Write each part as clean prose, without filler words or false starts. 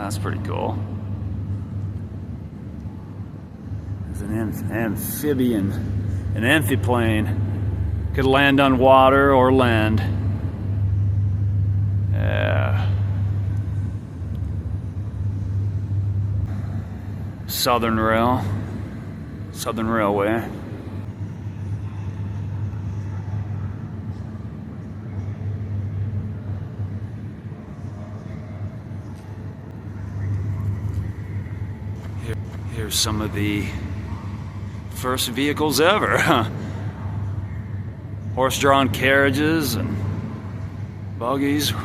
That's pretty cool. There's an amphibian, an amphiplane. Could land on water or land. Yeah. Southern Railway. Here's some of the first vehicles ever. Horse-drawn carriages and buggies. I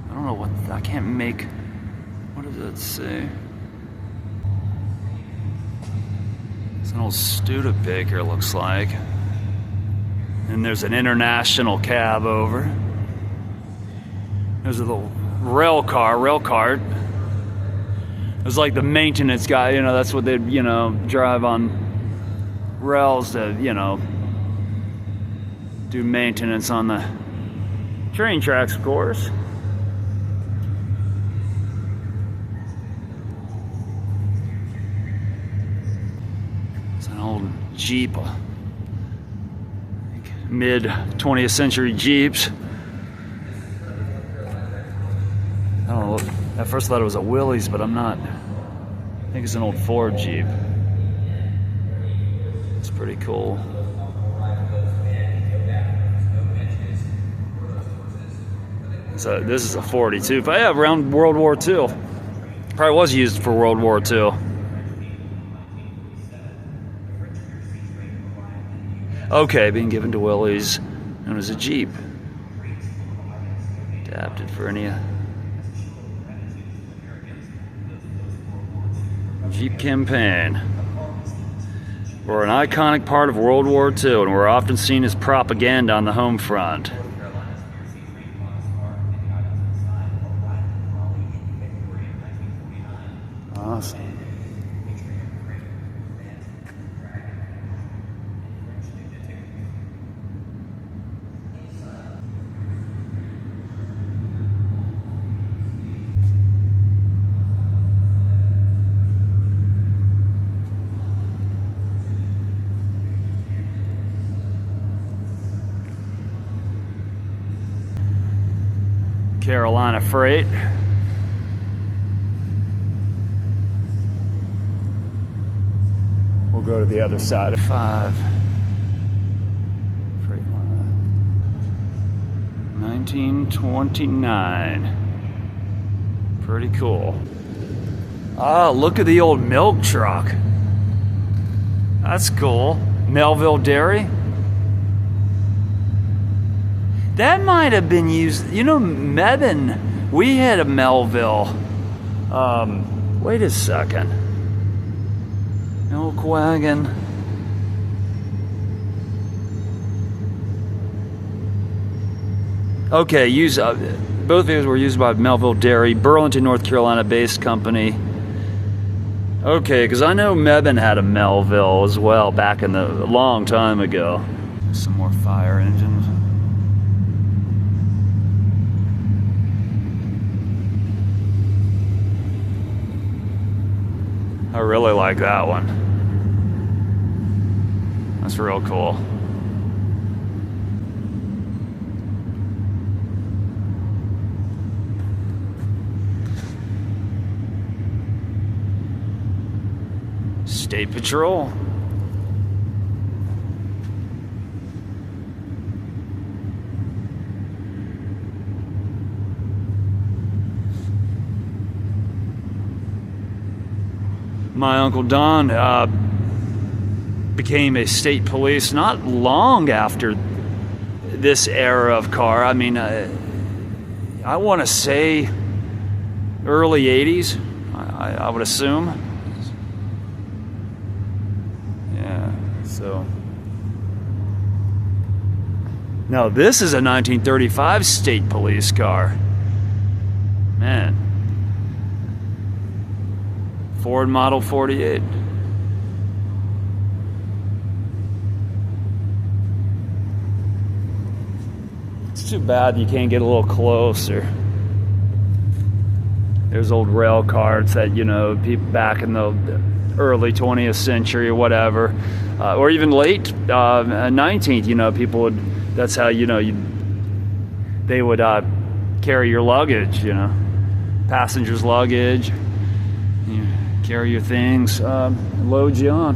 don't know what, I can't make, what does that say? It's an old Studebaker, looks like. And there's an International cab over. There's a little rail cart. It was like the maintenance guy, you know, that's what they'd, you know, drive on rails to, you know, do maintenance on the train tracks, of course. It's an old Jeep, mid 20th century Jeeps. I don't know, at first I thought it was a Willys, but I'm not. I think it's an old Ford Jeep. It's pretty cool. So this is a 42. But yeah, around World War II. Probably was used for World War II. Okay, being given to Willys, known as a Jeep. Adapted for any Jeep campaign. We're an iconic part of World War II, and we're often seen as propaganda on the home front. Awesome. Carolina Freight. We'll go to the other side of 5. Freight line. 1929. Pretty cool. Ah, look at the old milk truck. That's cool. Melville Dairy. That might have been used, you know, Mebane, we had a Melville. Wait a second. Milk wagon. Okay, both vehicles were used by Melville Dairy, Burlington, North Carolina based company. Okay, because I know Mebane had a Melville as well back in a long time ago. Some more fire engines. I really like that one. That's real cool. State Patrol. My Uncle Don became a state police not long after this era of car. I mean, I want to say early 80s, I would assume. Yeah, so. Now this is a 1935 state police car. Man. Ford Model 48. too bad you can't get a little closer. There's old rail cars that, you know, people back in the early 20th century or whatever, or even late 19th, you know, people would, that's how, you know, they would carry your luggage, you know, passengers' luggage, you carry your things, load you on.